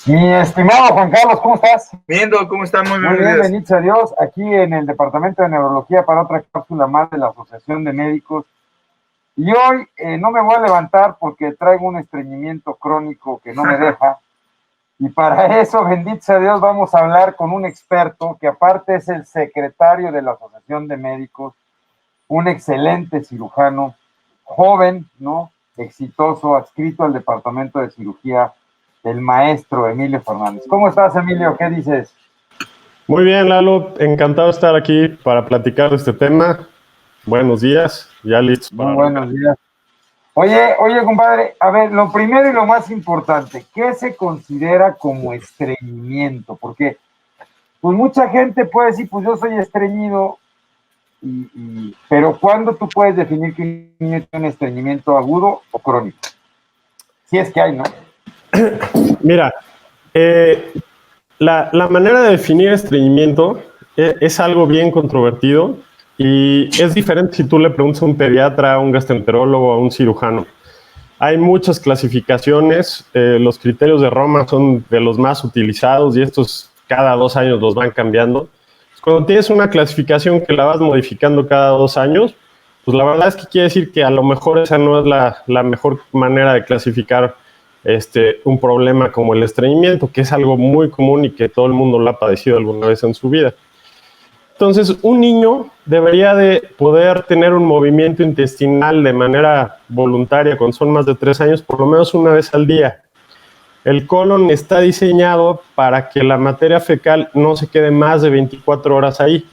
Mi estimado Juan Carlos, ¿cómo estás? Viendo cómo está, muy Muy bien, bendito a Dios, aquí en el Departamento de Neurología para otra cápsula más de la Asociación de Médicos. Y hoy no me voy a levantar porque traigo un estreñimiento crónico que no me deja. Y para eso, bendito sea Dios, vamos a hablar con un experto que aparte es el secretario de la Asociación de Médicos, un excelente cirujano, joven, ¿no? Exitoso, adscrito al Departamento de Cirugía, el maestro Emilio Fernández. ¿Cómo estás, Emilio? ¿Qué dices? Muy bien, Lalo, encantado de estar aquí para platicar de este tema. Buenos días, ya listos para... Muy buenos días. Oye, compadre, a ver, lo primero y lo más importante, ¿qué se considera como estreñimiento? Porque, pues mucha gente puede decir, pues yo soy estreñido, pero ¿cuándo tú puedes definir que un niño tiene un estreñimiento agudo o crónico? Si es que hay, ¿no? Mira, la manera de definir estreñimiento es algo bien controvertido y es diferente si tú le preguntas a un pediatra, a un gastroenterólogo, a un cirujano. Hay muchas clasificaciones, los criterios de Roma son de los más utilizados y estos cada 2 años los van cambiando. Cuando tienes una clasificación que la vas modificando cada 2 años, pues la verdad es que quiere decir que a lo mejor esa no es la mejor manera de clasificar un problema como el estreñimiento, que es algo muy común y que todo el mundo lo ha padecido alguna vez en su vida. Entonces, un niño debería de poder tener un movimiento intestinal de manera voluntaria cuando son más de 3 años, por lo menos una vez al día. El colon está diseñado para que la materia fecal no se quede más de 24 horas ahí.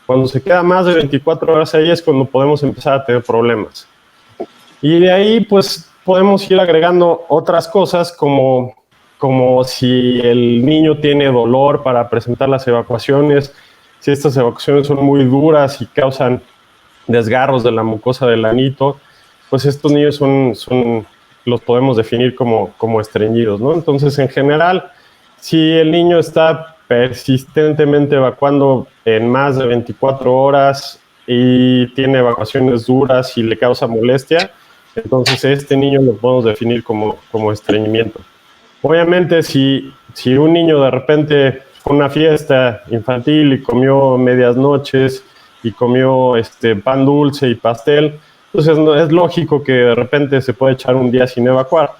Cuando se queda más de 24 horas ahí es cuando podemos empezar a tener problemas. Y de ahí, pues, podemos ir agregando otras cosas como si el niño tiene dolor para presentar las evacuaciones, si estas evacuaciones son muy duras y causan desgarros de la mucosa del anito, pues estos niños los podemos definir como estreñidos, ¿no? Entonces, en general, si el niño está persistentemente evacuando en más de 24 horas y tiene evacuaciones duras y le causa molestia, entonces este niño lo podemos definir como estreñimiento. Obviamente, si un niño de repente fue a una fiesta infantil y comió medias noches y comió pan dulce y pastel, entonces es lógico que de repente se puede echar un día sin evacuar.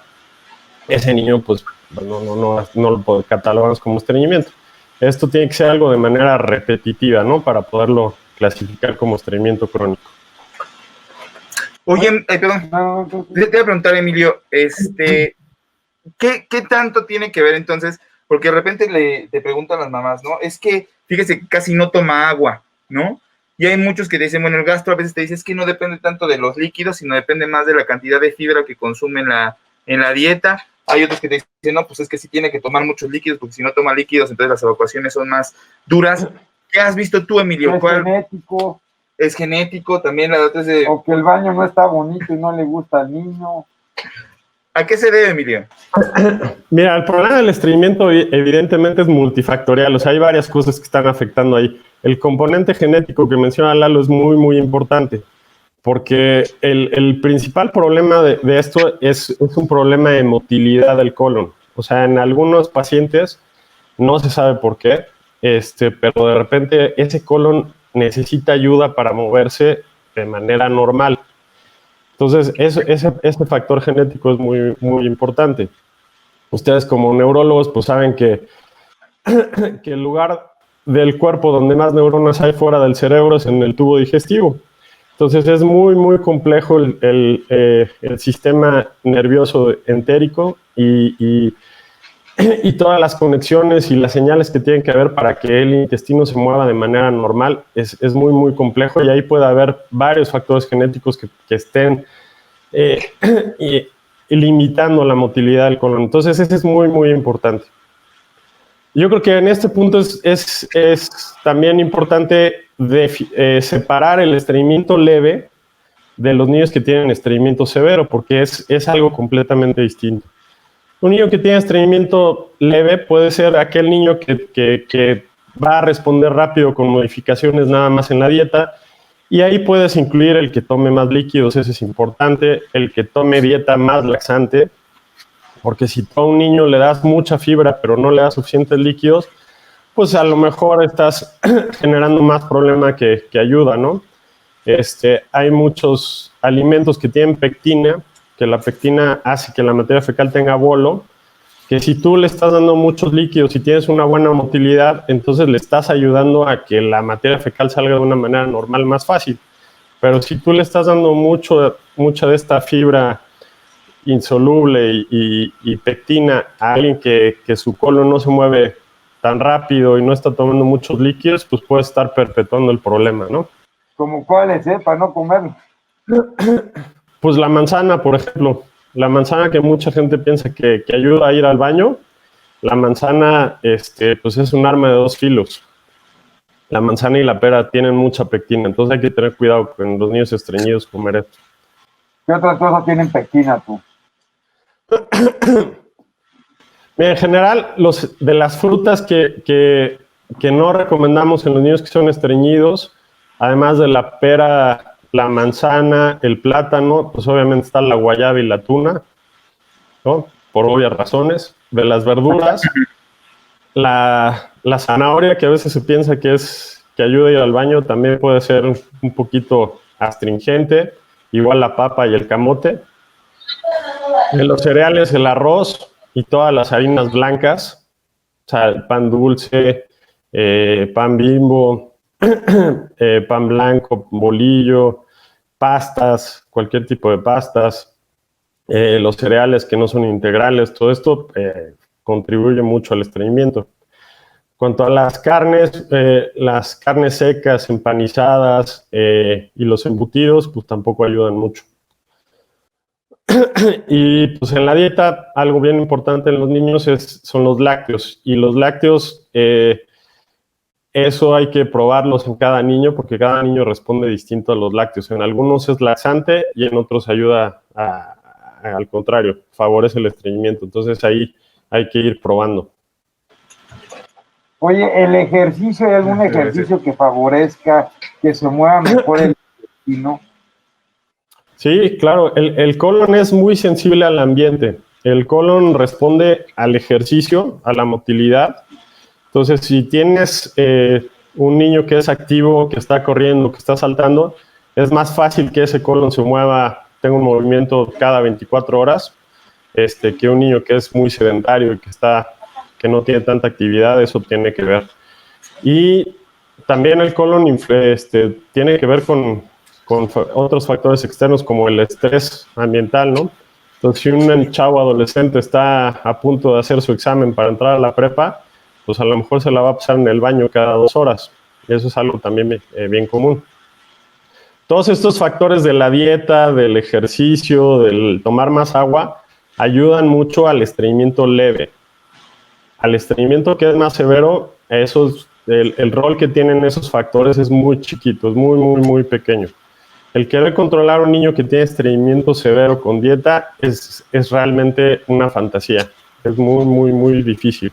Ese niño, pues, no lo catalogamos como estreñimiento. Esto tiene que ser algo de manera repetitiva, ¿no? Para poderlo clasificar como estreñimiento crónico. Oye, perdón, te voy a preguntar, Emilio, ¿qué tanto tiene que ver entonces? Porque de repente te preguntan las mamás, ¿no? Es que, fíjese, casi no toma agua, ¿no? Y hay muchos que dicen, bueno, el gastro a veces te dice, es que no depende tanto de los líquidos, sino depende más de la cantidad de fibra que consume en la dieta. Hay otros que te dicen, no, pues es que sí tiene que tomar muchos líquidos, porque si no toma líquidos, entonces las evacuaciones son más duras. ¿Qué has visto tú, Emilio? Es genético. Es genético, también la otra es de... O que el baño no está bonito y no le gusta al niño. ¿A qué se debe, Emilio? Mira, el problema del estreñimiento evidentemente es multifactorial, o sea, hay varias cosas que están afectando ahí. El componente genético que menciona Lalo es muy, muy importante, porque el principal problema de esto es un problema de motilidad del colon. O sea, en algunos pacientes no se sabe por qué, pero de repente ese colon necesita ayuda para moverse de manera normal. Entonces, ese factor genético es muy, muy importante. Ustedes como neurólogos pues saben que el lugar del cuerpo donde más neuronas hay fuera del cerebro es en el tubo digestivo. Entonces es muy, muy complejo el sistema nervioso entérico y todas las conexiones y las señales que tienen que haber para que el intestino se mueva de manera normal es muy, muy complejo, y ahí puede haber varios factores genéticos que estén limitando la motilidad del colon. Entonces, ese es muy, muy importante. Yo creo que en este punto es también importante separar el estreñimiento leve de los niños que tienen estreñimiento severo, porque es algo completamente distinto. Un niño que tiene estreñimiento leve puede ser aquel niño que va a responder rápido con modificaciones nada más en la dieta, y ahí puedes incluir el que tome más líquidos, ese es importante, el que tome dieta más laxante, porque si tú a un niño le das mucha fibra pero no le das suficientes líquidos, pues a lo mejor estás generando más problema que ayuda, ¿no? Hay muchos alimentos que tienen pectina, que la pectina hace que la materia fecal tenga bolo, que si tú le estás dando muchos líquidos y tienes una buena motilidad, entonces le estás ayudando a que la materia fecal salga de una manera normal más fácil. Pero si tú le estás dando mucha de esta fibra insoluble y pectina a alguien que su colon no se mueve tan rápido y no está tomando muchos líquidos, pues puede estar perpetuando el problema, ¿no? ¿Como cuáles, para no comerlo? Pues la manzana, por ejemplo. La manzana, que mucha gente piensa que ayuda a ir al baño, la manzana pues es un arma de 2 filos. La manzana y la pera tienen mucha pectina, entonces hay que tener cuidado con los niños estreñidos comer esto. ¿Qué otras cosas tienen pectina tú? Mira, en general, de las frutas que no recomendamos en los niños que son estreñidos, además de la pera, la manzana, el plátano, pues obviamente está la guayaba y la tuna, ¿no? Por obvias razones. De las verduras, la zanahoria, que a veces se piensa que ayuda a ir al baño, también puede ser un poquito astringente, igual la papa y el camote. De los cereales, el arroz y todas las harinas blancas, o sea, el pan dulce, pan Bimbo, pan blanco, bolillo, pastas, cualquier tipo de pastas, los cereales que no son integrales, todo esto contribuye mucho al estreñimiento. En cuanto a las carnes secas, empanizadas y los embutidos, pues tampoco ayudan mucho. Y pues en la dieta, algo bien importante en los niños son los lácteos. Y los lácteos, eso hay que probarlos en cada niño, porque cada niño responde distinto a los lácteos. En algunos es laxante y en otros ayuda al contrario, favorece el estreñimiento. Entonces ahí hay que ir probando. Oye, ¿el ejercicio, hay algún ejercicio que favorezca que se mueva mejor el intestino? Sí, claro, el colon es muy sensible al ambiente. El colon responde al ejercicio, a la motilidad. Entonces, si tienes un niño que es activo, que está corriendo, que está saltando, es más fácil que ese colon se mueva, tenga un movimiento cada 24 horas, que un niño que es muy sedentario y que no tiene tanta actividad. Eso tiene que ver. Y también el colon tiene que ver con otros factores externos como el estrés ambiental, ¿no? Entonces, si un chavo adolescente está a punto de hacer su examen para entrar a la prepa, pues a lo mejor se la va a pasar en el baño cada 2 horas. Y eso es algo también bien común. Todos estos factores de la dieta, del ejercicio, del tomar más agua, ayudan mucho al estreñimiento leve. Al estreñimiento que es más severo, el rol que tienen esos factores es muy chiquito, es muy, muy, muy pequeño. El querer controlar a un niño que tiene estreñimiento severo con dieta es realmente una fantasía. Es muy, muy, muy difícil.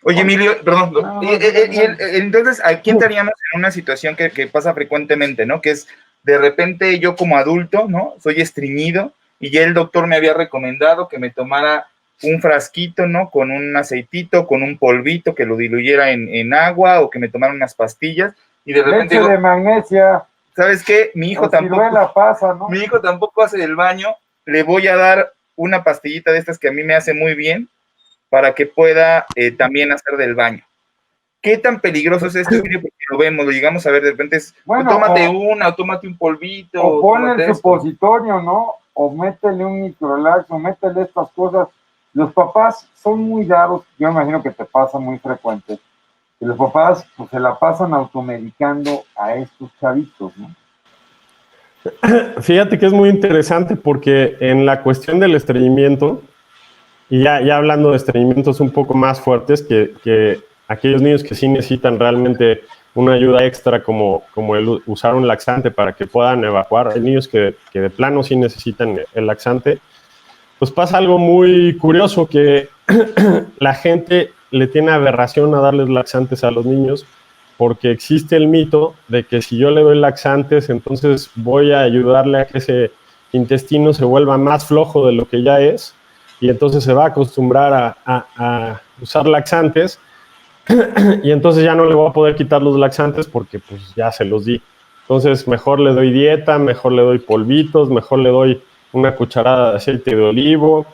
Oye, Emilio, perdón. Entonces, aquí entraríamos en una situación que pasa frecuentemente, ¿no? Que es, de repente, yo como adulto, ¿no? Soy estreñido y ya el doctor me había recomendado que me tomara un frasquito, ¿no? Con un aceitito, con un polvito, que lo diluyera en agua, o que me tomara unas pastillas. Y de repente leche de magnesia. ¿Sabes qué? Mi hijo tampoco hace del baño. Le voy a dar una pastillita de estas que a mí me hace muy bien para que pueda también hacer del baño. ¿Qué tan peligroso es esto? Porque lo llegamos a ver de repente, tómate o tómate un polvito. O ponle el supositorio, ¿no? O métele un microlax, o métele estas cosas. Los papás son muy raros, yo me imagino que te pasa muy frecuente. Y los papás pues, se la pasan automedicando a estos chavitos, ¿no? Fíjate que es muy interesante porque en la cuestión del estreñimiento, y ya hablando de estreñimientos un poco más fuertes, que aquellos niños que sí necesitan realmente una ayuda extra como el usar un laxante para que puedan evacuar, hay niños que de plano sí necesitan el laxante, pues pasa algo muy curioso, que la gente le tiene aberración a darles laxantes a los niños, porque existe el mito de que si yo le doy laxantes, entonces voy a ayudarle a que intestino se vuelva más flojo de lo que ya es, y entonces se va a acostumbrar a usar laxantes, y entonces ya no le voy a poder quitar los laxantes porque pues ya se los di. Entonces mejor le doy dieta, mejor le doy polvitos, mejor le doy una cucharada de aceite de olivo.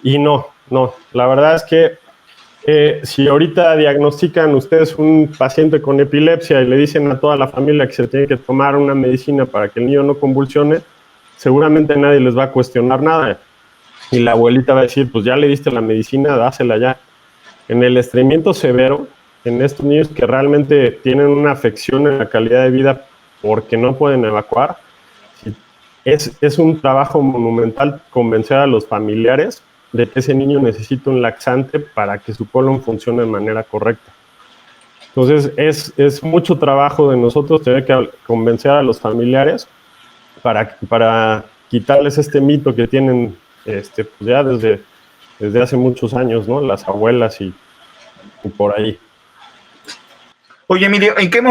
Y no, la verdad es que si ahorita diagnostican ustedes un paciente con epilepsia y le dicen a toda la familia que se tiene que tomar una medicina para que el niño no convulsione, seguramente nadie les va a cuestionar nada. Y la abuelita va a decir, pues ya le diste la medicina, dásela ya. En el estreñimiento severo, en estos niños que realmente tienen una afección en la calidad de vida porque no pueden evacuar, es un trabajo monumental convencer a los familiares de que ese niño necesita un laxante para que su colon funcione de manera correcta. Entonces, es mucho trabajo de nosotros tener que convencer a los familiares para quitarles este mito que tienen pues ya desde hace muchos años, ¿no? Las abuelas y por ahí. Oye, Emilio, ¿en qué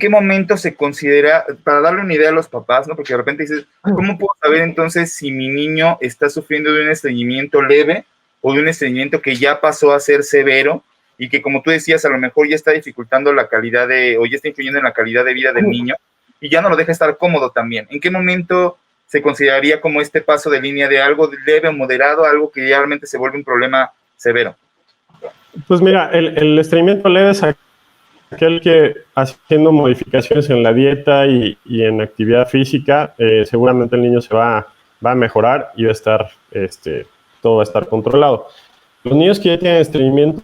momento se considera, para darle una idea a los papás, ¿no? Porque de repente dices, ¿cómo puedo saber entonces si mi niño está sufriendo de un estreñimiento leve o de un estreñimiento que ya pasó a ser severo y que, como tú decías, a lo mejor ya está dificultando la calidad o ya está influyendo en la calidad de vida del niño y ya no lo deja estar cómodo también? ¿En qué momento se consideraría como este paso de línea de algo leve o moderado a algo que realmente se vuelve un problema severo? Pues mira, el estreñimiento leve es aquel que haciendo modificaciones en la dieta y en actividad física, seguramente el niño se va a mejorar y va a estar, todo va a estar controlado. Los niños que ya tienen estreñimiento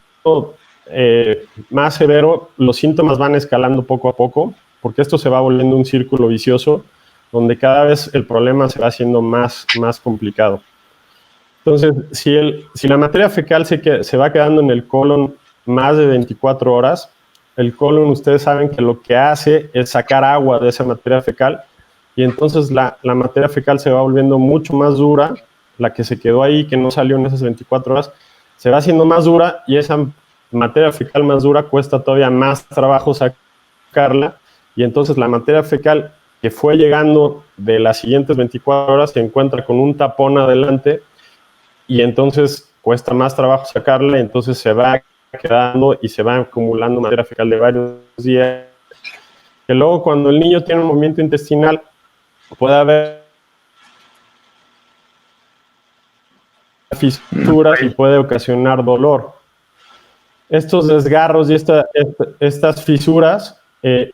más severo, los síntomas van escalando poco a poco, porque esto se va volviendo un círculo vicioso, donde cada vez el problema se va haciendo más complicado. Entonces, si la materia fecal se va quedando en el colon más de 24 horas, el colon, ustedes saben que lo que hace es sacar agua de esa materia fecal, y entonces la materia fecal se va volviendo mucho más dura, la que se quedó ahí, que no salió en esas 24 horas, se va haciendo más dura, y esa materia fecal más dura cuesta todavía más trabajo sacarla, y entonces la materia fecal que fue llegando de las siguientes 24 horas se encuentra con un tapón adelante, y entonces cuesta más trabajo sacarla, y entonces se va quedando y se va acumulando materia fecal de varios días, que luego cuando el niño tiene un movimiento intestinal puede haber fisuras y puede ocasionar dolor. Estos desgarros y estas fisuras, en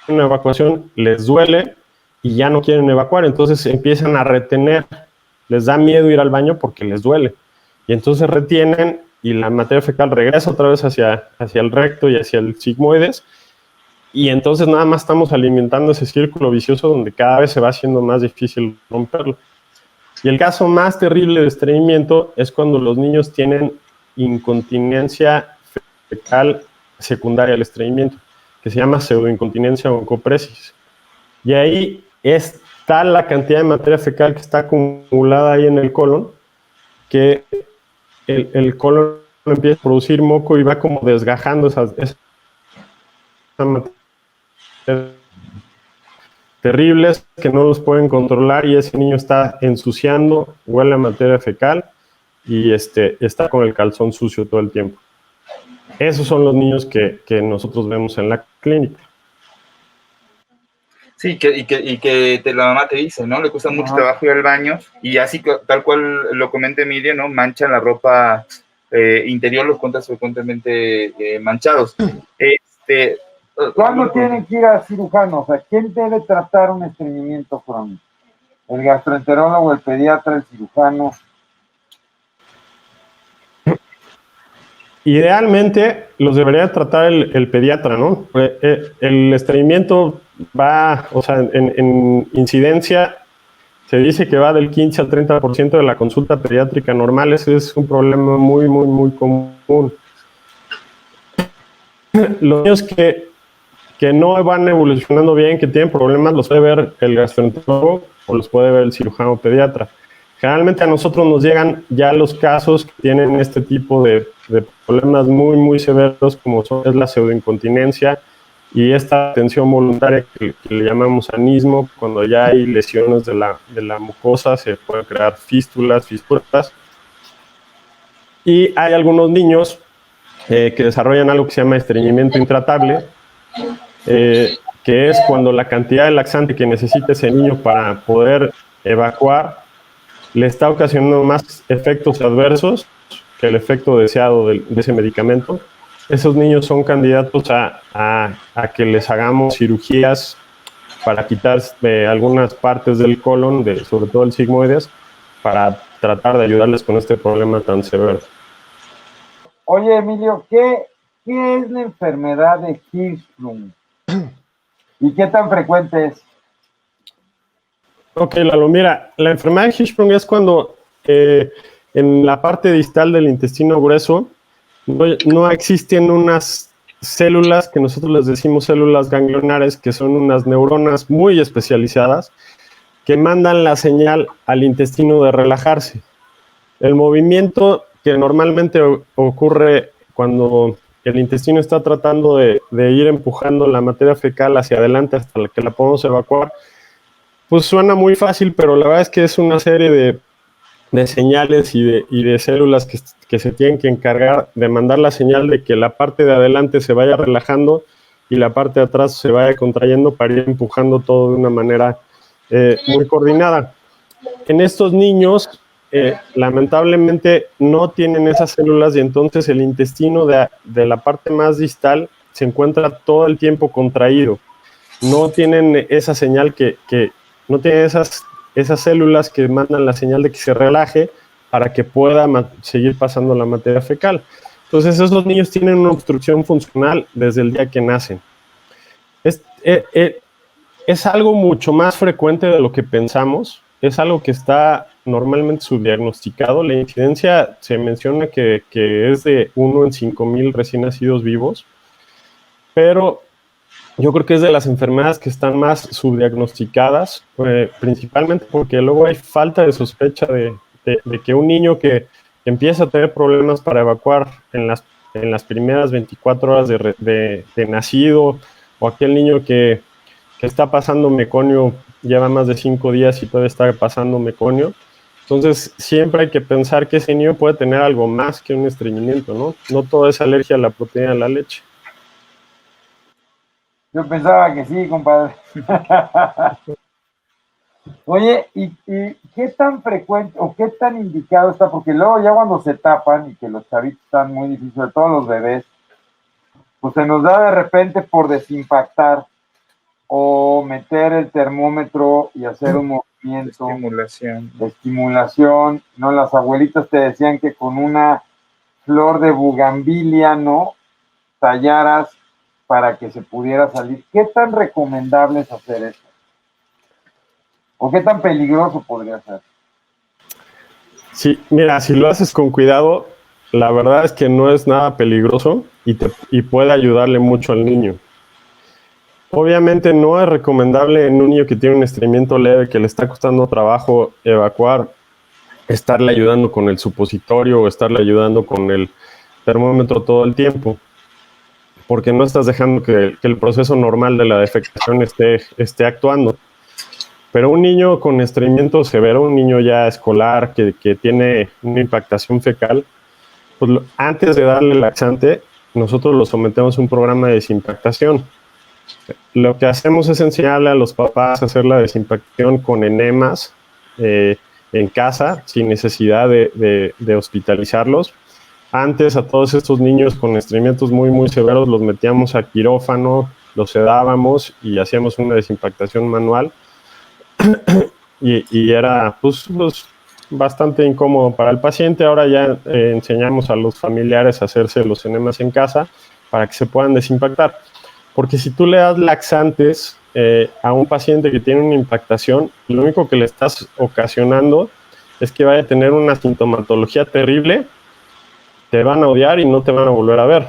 la evacuación les duele y ya no quieren evacuar, entonces empiezan a retener, les da miedo ir al baño porque les duele, y entonces retienen y la materia fecal regresa otra vez hacia el recto y hacia el sigmoides, y entonces nada más estamos alimentando ese círculo vicioso donde cada vez se va haciendo más difícil romperlo. Y el caso más terrible de estreñimiento es cuando los niños tienen incontinencia fecal secundaria al estreñimiento, que se llama pseudoincontinencia oncopresis. Y ahí es tal la cantidad de materia fecal que está acumulada ahí en el colon, que el colon empieza a producir moco y va como desgajando esa materia terribles que no los pueden controlar, y ese niño está ensuciando, huele a materia fecal y está con el calzón sucio todo el tiempo. Esos son los niños que nosotros vemos en la clínica. Sí, la mamá te dice, ¿no? Le cuesta mucho trabajo ir al baño y así, tal cual lo comenta Emilio, ¿no? Manchan la ropa interior, los encuentras frecuentemente manchados. ¿Cuándo tienen que ir al cirujano? O sea, ¿quién debe tratar un estreñimiento crónico? ¿El gastroenterólogo, el pediatra, el cirujano? Idealmente los debería tratar el pediatra, ¿no? El estreñimiento va, o sea, en incidencia se dice que va del 15 al 30% de la consulta pediátrica normal. Ese es un problema muy, muy, muy común. Los niños que no van evolucionando bien, que tienen problemas, los puede ver el gastroenterólogo o los puede ver el cirujano pediatra. Generalmente a nosotros nos llegan ya los casos que tienen este tipo de problemas muy, muy severos, como es la pseudoincontinencia y esta atención voluntaria que le llamamos anismo, cuando ya hay lesiones de la mucosa, se pueden crear fístulas, fisuras. Y hay algunos niños que desarrollan algo que se llama estreñimiento intratable, que es cuando la cantidad de laxante que necesita ese niño para poder evacuar le está ocasionando más efectos adversos que el efecto deseado de ese medicamento. Esos niños son candidatos a que les hagamos cirugías para quitar algunas partes del colon, sobre todo el sigmoides, para tratar de ayudarles con este problema tan severo. Oye, Emilio, ¿qué es la enfermedad de Hirschsprung? ¿Y qué tan frecuente es? Ok, Lalo, mira, la enfermedad de Hirschsprung es cuando en la parte distal del intestino grueso no existen unas células que nosotros les decimos células ganglionares, que son unas neuronas muy especializadas que mandan la señal al intestino de relajarse. El movimiento que normalmente ocurre cuando el intestino está tratando de ir empujando la materia fecal hacia adelante hasta que la podemos evacuar, pues suena muy fácil, pero la verdad es que es una serie de señales y de células que se tienen que encargar de mandar la señal de que la parte de adelante se vaya relajando y la parte de atrás se vaya contrayendo para ir empujando todo de una manera muy coordinada. En estos niños, lamentablemente, no tienen esas células y entonces el intestino de la parte más distal se encuentra todo el tiempo contraído. No tienen esa señal no tienen esas células que mandan la señal de que se relaje para que pueda seguir pasando la materia fecal. Entonces, esos niños tienen una obstrucción funcional desde el día que nacen. Es algo mucho más frecuente de lo que pensamos. Es algo que está normalmente subdiagnosticado. La incidencia se menciona que es de 1 en 5,000 recién nacidos vivos, pero yo creo que es de las enfermedades que están más subdiagnosticadas, principalmente porque luego hay falta de sospecha de que un niño que empieza a tener problemas para evacuar en las primeras 24 horas de nacido, o aquel niño que está pasando meconio, lleva más de 5 días y todavía está pasando meconio. Entonces, siempre hay que pensar que ese niño puede tener algo más que un estreñimiento, ¿no? No todo es alergia a la proteína de la leche. Yo pensaba que sí, compadre. Oye, ¿y qué tan frecuente o qué tan indicado está? Porque luego ya cuando se tapan y que los chavitos están muy difíciles, sobre todo los bebés, pues se nos da de repente por desimpactar o meter el termómetro y hacer un movimiento de estimulación, ¿no? Las abuelitas te decían que con una flor de bugambilia, ¿no? Tallaras para que se pudiera salir. ¿Qué tan recomendable es hacer eso? ¿O qué tan peligroso podría ser? Sí, mira, si lo haces con cuidado, la verdad es que no es nada peligroso y puede ayudarle mucho al niño. Obviamente no es recomendable en un niño que tiene un estreñimiento leve, que le está costando trabajo evacuar, estarle ayudando con el supositorio o estarle ayudando con el termómetro todo el tiempo, porque no estás dejando que el proceso normal de la defecación esté actuando. Pero un niño con estreñimiento severo, un niño ya escolar que tiene una impactación fecal, pues antes de darle laxante, nosotros lo sometemos a un programa de desimpactación. Lo que hacemos es enseñarle a los papás a hacer la desimpactación con enemas en casa, sin necesidad de hospitalizarlos. Antes a todos estos niños con estreñimientos muy, muy severos los metíamos a quirófano, los sedábamos y hacíamos una desimpactación manual. y era pues, bastante incómodo para el paciente. Ahora ya enseñamos a los familiares a hacerse los enemas en casa para que se puedan desimpactar. Porque si tú le das laxantes a un paciente que tiene una impactación, lo único que le estás ocasionando es que vaya a tener una sintomatología terrible, te van a odiar y no te van a volver a ver.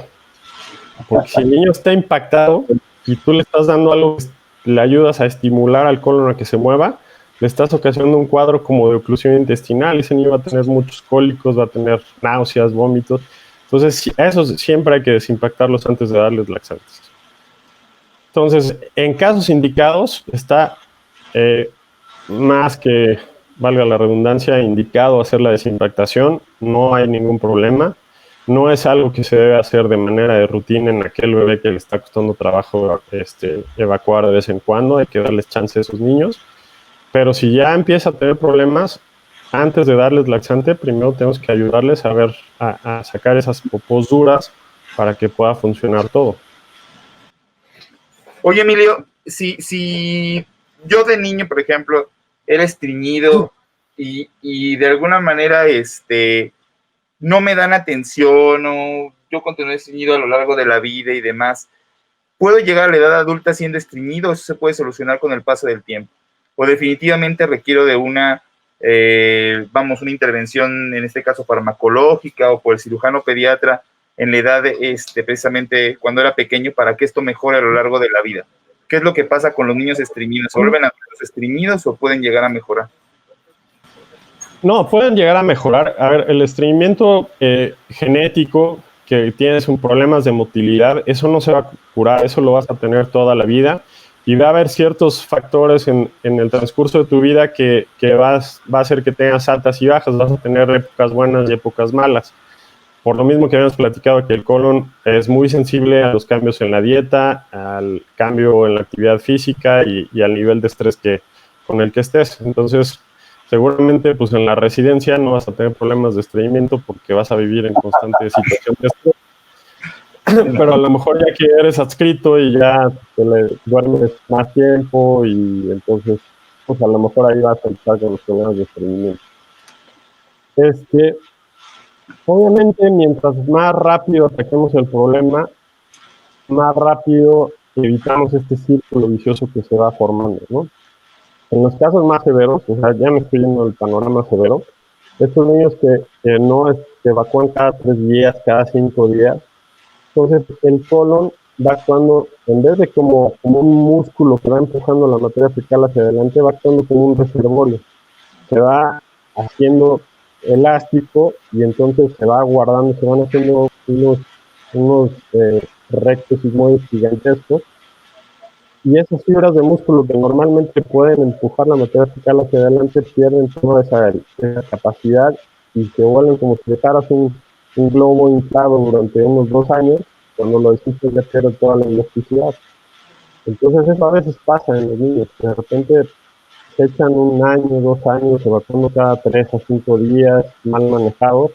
Porque si el niño está impactado y tú le estás dando algo, le ayudas a estimular al colon a que se mueva, le estás ocasionando un cuadro como de oclusión intestinal, y ese niño va a tener muchos cólicos, va a tener náuseas, vómitos. Entonces, a esos siempre hay que desimpactarlos antes de darles laxantes. Entonces, en casos indicados, está más que, valga la redundancia, indicado hacer la desimpactación. No hay ningún problema. No es algo que se debe hacer de manera de rutina en aquel bebé que le está costando trabajo evacuar de vez en cuando. Hay que darles chance a esos niños. Pero si ya empieza a tener problemas, antes de darles laxante, primero tenemos que ayudarles a sacar esas popos duras para que pueda funcionar todo. Oye, Emilio, si yo de niño, por ejemplo, era estreñido y de alguna manera no me dan atención o yo continué estreñido a lo largo de la vida y demás, ¿puedo llegar a la edad adulta siendo estreñido o eso se puede solucionar con el paso del tiempo? ¿O definitivamente requiero de una intervención, en este caso farmacológica o por el cirujano pediatra en la edad precisamente cuando era pequeño para que esto mejore a lo largo de la vida? ¿Qué es lo que pasa con los niños estreñidos? ¿Se vuelven adultos estreñidos o pueden llegar a mejorar? No, pueden llegar a mejorar. A ver, el estreñimiento genético, que tienes problemas de motilidad, eso no se va a curar, eso lo vas a tener toda la vida. Y va a haber ciertos factores en el transcurso de tu vida que va a hacer que tengas altas y bajas, vas a tener épocas buenas y épocas malas. Por lo mismo que habíamos platicado que el colon es muy sensible a los cambios en la dieta, al cambio en la actividad física y al nivel de estrés con el que estés. Entonces, seguramente pues en la residencia no vas a tener problemas de estreñimiento porque vas a vivir en constante situación de estrés. Pero a lo mejor ya que eres adscrito y ya te le duermes más tiempo y entonces pues a lo mejor ahí vas a empezar con los problemas de estreñimiento. Obviamente mientras más rápido ataquemos el problema, más rápido evitamos este círculo vicioso que se va formando, ¿no? En los casos más severos, o sea, ya me estoy yendo del panorama severo, estos niños que no se evacúan cada 3 días, cada 5 días, entonces el colon va actuando, en vez de como un músculo que va empujando la materia fecal hacia adelante, va actuando como un reservorio. Se va haciendo elástico y entonces se va guardando, se van haciendo unos rectos sigmoides gigantescos. Y esas fibras de músculo que normalmente pueden empujar la materia fecal hacia adelante pierden toda esa capacidad y se vuelven como si dejaras un globo inflado durante unos 2 años, cuando lo desinflas ya pierde toda la elasticidad. Entonces eso a veces pasa en los niños, que de repente se echan 1 año, 2 años, evacuando cada 3 a 5 días, mal manejados,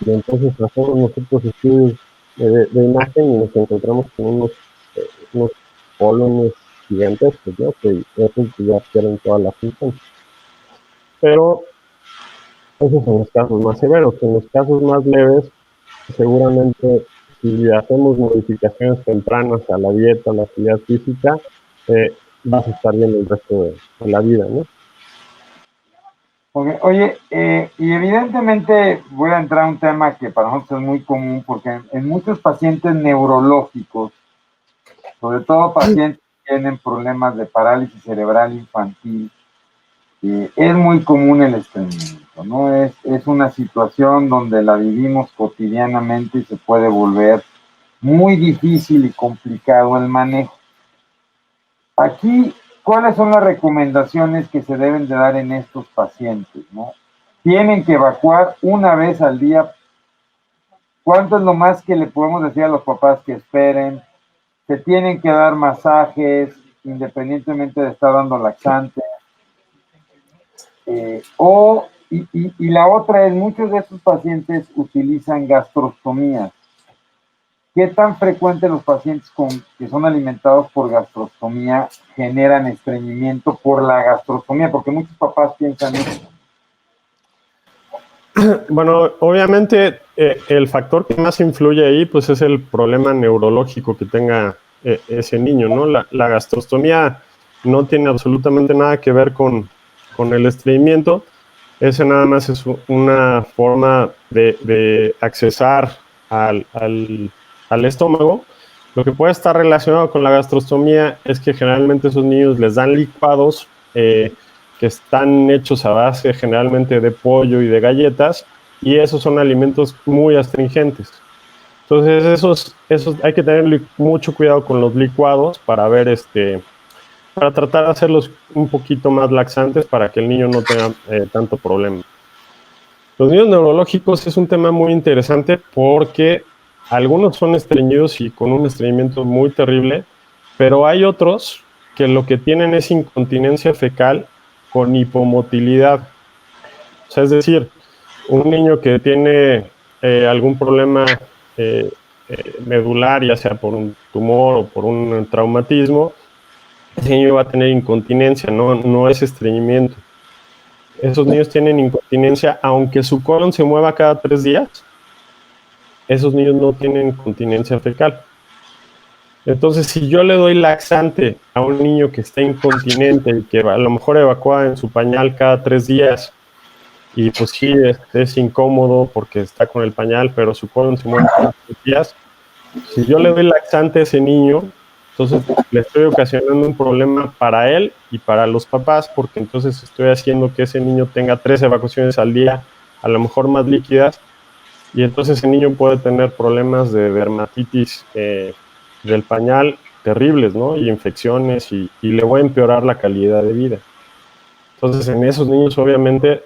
y entonces hacemos nosotros estudios de imagen y nos encontramos con unos colones gigantescos, ¿no? Que esos ya pierden toda la función. Pero esos son los casos más severos. En los casos más leves, seguramente si hacemos modificaciones tempranas a la dieta, a la actividad física, vas a estar bien el resto de la vida, ¿no? Okay. Oye, y evidentemente voy a entrar a un tema que para nosotros es muy común, porque en muchos pacientes neurológicos, sobre todo pacientes que tienen problemas de parálisis cerebral infantil, es muy común el estreñimiento, ¿no? Es una situación donde la vivimos cotidianamente y se puede volver muy difícil y complicado el manejo. Aquí, ¿cuáles son las recomendaciones que se deben de dar en estos pacientes, ¿no? Tienen que evacuar 1 vez al día. ¿Cuánto es lo más que le podemos decir a los papás que esperen? Se tienen que dar masajes, independientemente de estar dando laxante. Y la otra es, muchos de estos pacientes utilizan gastrostomías. ¿Qué tan frecuente los pacientes que son alimentados por gastrostomía generan estreñimiento por la gastrostomía? Porque muchos papás piensan eso. Bueno, obviamente el factor que más influye ahí pues es el problema neurológico que tenga ese niño, ¿no? La gastrostomía no tiene absolutamente nada que ver con el estreñimiento. Ese nada más es una forma de accesar al estómago. Lo que puede estar relacionado con la gastrostomía es que generalmente esos niños les dan licuados que están hechos a base generalmente de pollo y de galletas, y esos son alimentos muy astringentes. Entonces, esos hay que tener mucho cuidado con los licuados para ver, para tratar de hacerlos un poquito más laxantes para que el niño no tenga tanto problema. Los niños neurológicos es un tema muy interesante porque algunos son estreñidos y con un estreñimiento muy terrible, pero hay otros que lo que tienen es incontinencia fecal con hipomotilidad. O sea, es decir, un niño que tiene algún problema eh, medular, ya sea por un tumor o por un traumatismo, ese niño va a tener incontinencia, no es estreñimiento. Esos niños tienen incontinencia, aunque su colon se mueva cada 3 días, esos niños no tienen incontinencia fecal. Entonces, si yo le doy laxante a un niño que está incontinente y que a lo mejor evacúa en su pañal cada 3 días, y pues sí, es incómodo porque está con el pañal, pero su colon se mueve cada 3 días, si yo le doy laxante a ese niño, entonces le estoy ocasionando un problema para él y para los papás, porque entonces estoy haciendo que ese niño tenga 3 evacuaciones al día, a lo mejor más líquidas, y entonces ese niño puede tener problemas de dermatitis del pañal terribles, ¿no? Y infecciones, y le voy a empeorar la calidad de vida. Entonces, en esos niños, obviamente,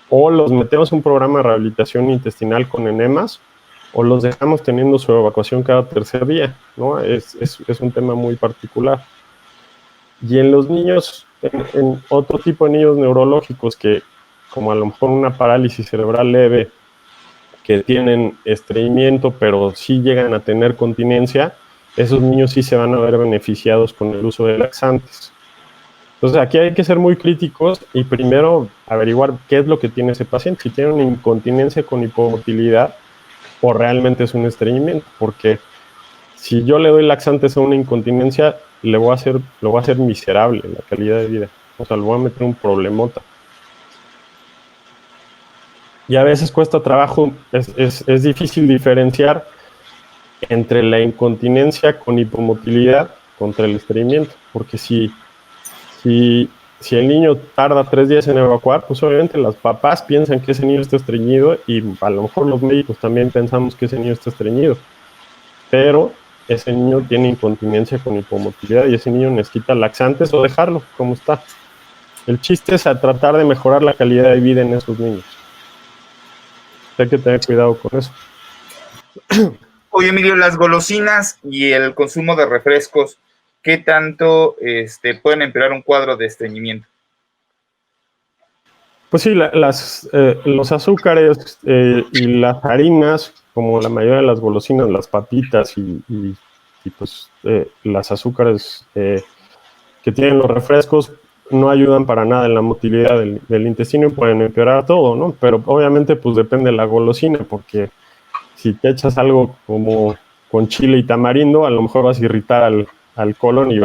o los metemos en un programa de rehabilitación intestinal con enemas, o los dejamos teniendo su evacuación cada tercer día, ¿no? Es un tema muy particular. Y en los niños, en otro tipo de niños neurológicos que, como a lo mejor una parálisis cerebral leve, que tienen estreñimiento, pero sí llegan a tener continencia, esos niños sí se van a ver beneficiados con el uso de laxantes. Entonces, aquí hay que ser muy críticos y primero averiguar qué es lo que tiene ese paciente, si tiene una incontinencia con hipomotilidad o realmente es un estreñimiento, porque si yo le doy laxantes a una incontinencia, lo voy a hacer miserable la calidad de vida. O sea, le voy a meter un problemota. Y a veces cuesta trabajo, es difícil diferenciar entre la incontinencia con hipomotilidad contra el estreñimiento, porque si el niño tarda 3 días en evacuar, pues obviamente los papás piensan que ese niño está estreñido y a lo mejor los médicos también pensamos que ese niño está estreñido, pero ese niño tiene incontinencia con hipomotilidad y ese niño necesita laxantes o dejarlo como está. El chiste es a tratar de mejorar la calidad de vida en esos niños. Hay que tener cuidado con eso. Oye, Emilio, las golosinas y el consumo de refrescos, ¿qué tanto pueden empeorar un cuadro de estreñimiento? Pues sí, los azúcares y las harinas, como la mayoría de las golosinas, las papitas y pues las azúcares que tienen los refrescos, no ayudan para nada en la motilidad del intestino y pueden empeorar todo, ¿no? Pero obviamente pues depende de la golosina, porque si te echas algo como con chile y tamarindo, a lo mejor vas a irritar al colon y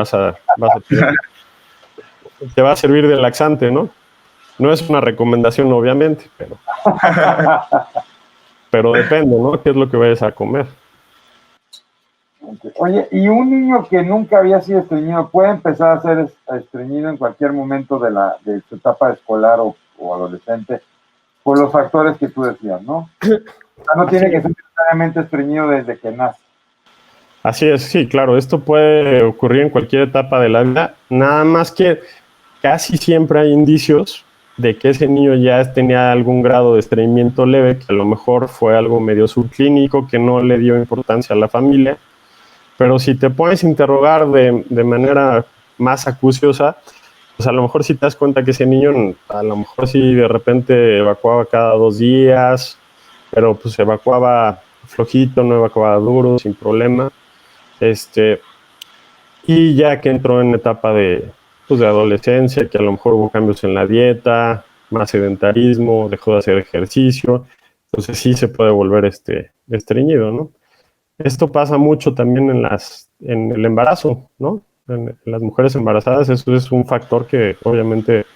te va a servir de laxante, ¿no? No es una recomendación, obviamente, pero depende, ¿no? ¿Qué es lo que vayas a comer? Oye, ¿y un niño que nunca había sido estreñido puede empezar a ser estreñido en cualquier momento de su etapa escolar o adolescente por los factores que tú decías, ¿no? O sea, no tiene que ser necesariamente estreñido desde que nace. Así es, sí, claro, esto puede ocurrir en cualquier etapa de la vida, nada más que casi siempre hay indicios de que ese niño ya tenía algún grado de estreñimiento leve, que a lo mejor fue algo medio subclínico, que no le dio importancia a la familia, pero si te puedes interrogar de manera más acuciosa, pues a lo mejor si te das cuenta que ese niño, a lo mejor sí de repente evacuaba cada 2 días, pero pues evacuaba flojito, no evacuaba duro, sin problema. Y ya que entró en etapa pues de adolescencia, que a lo mejor hubo cambios en la dieta, más sedentarismo, dejó de hacer ejercicio, entonces sí se puede volver estreñido, ¿no? Esto pasa mucho también en el embarazo, ¿no? En las mujeres embarazadas, eso es un factor que obviamente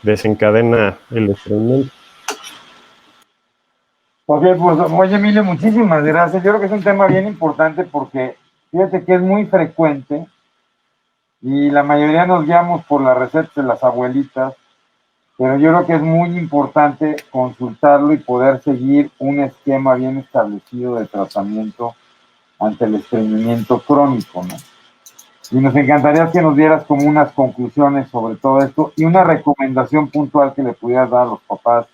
desencadena el estreñimiento. Ok, pues, oye, Emilio, muchísimas gracias. Yo creo que es un tema bien importante porque fíjate que es muy frecuente y la mayoría nos guiamos por las recetas de las abuelitas pero yo creo que es muy importante consultarlo y poder seguir un esquema bien establecido de tratamiento ante el estreñimiento crónico, ¿no? Y nos encantaría que nos dieras como unas conclusiones sobre todo esto y una recomendación puntual que le pudieras dar a los papás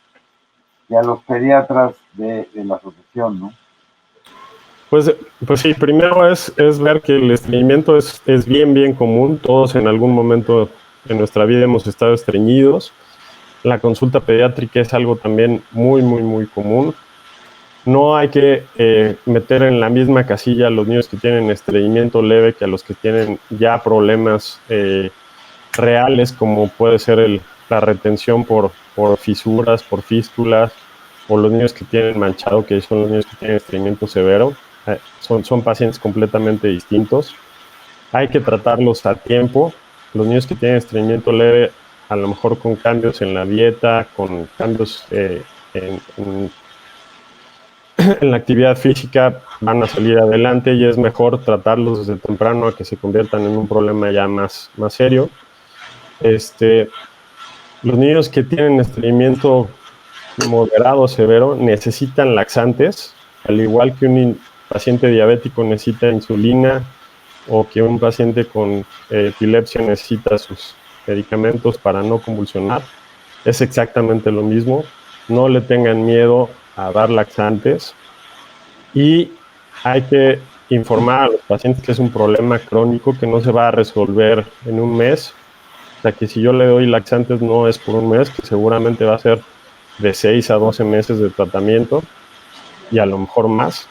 y a los pediatras de la asociación, ¿no? Pues sí, primero es ver que el estreñimiento es bien común. Todos en algún momento en nuestra vida hemos estado estreñidos. La consulta pediátrica es algo también muy común. No hay que meter en la misma casilla a los niños que tienen estreñimiento leve que a los que tienen ya problemas reales, como puede ser la retención por fisuras, por fístulas, o los niños que tienen manchado, que son los niños que tienen estreñimiento severo. Son pacientes completamente distintos. Hay que tratarlos a tiempo. Los niños que tienen estreñimiento leve, a lo mejor con cambios en la dieta, con cambios en la actividad física, van a salir adelante, y es mejor tratarlos desde temprano a que se conviertan en un problema ya más serio. Los niños que tienen estreñimiento moderado o severo necesitan laxantes, al igual que un paciente diabético necesita insulina, o que un paciente con epilepsia necesita sus medicamentos para no convulsionar. Es exactamente lo mismo. No le tengan miedo a dar laxantes, y hay que informar a los pacientes que es un problema crónico que no se va a resolver en un mes. O sea, que si yo le doy laxantes no es por un mes, que seguramente va a ser de 6 a 12 meses de tratamiento, y a lo mejor más,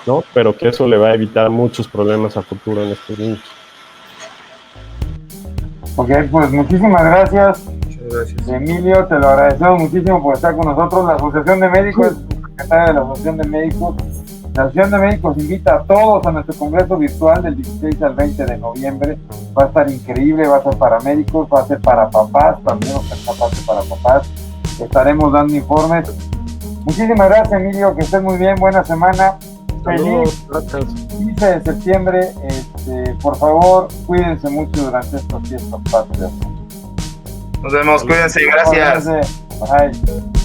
¿no? Pero que eso le va a evitar muchos problemas a futuro en estos niños. Ok, pues muchísimas gracias. Muchas gracias. Emilio, te lo agradecemos muchísimo por estar con nosotros. La Asociación de Médicos, es secretaria de la Asociación de Médicos. La Asociación de Médicos invita a todos a nuestro congreso virtual del 16 al 20 de noviembre. Va a estar increíble, va a ser para médicos, va a ser para papás, también va a ser parte para papás. Estaremos dando informes. Muchísimas gracias, Emilio, que estés muy bien, buena semana. Feliz 15 de septiembre. Por favor, cuídense mucho durante estos fiestas patrias. Nos vemos, cuídense, gracias. Bye.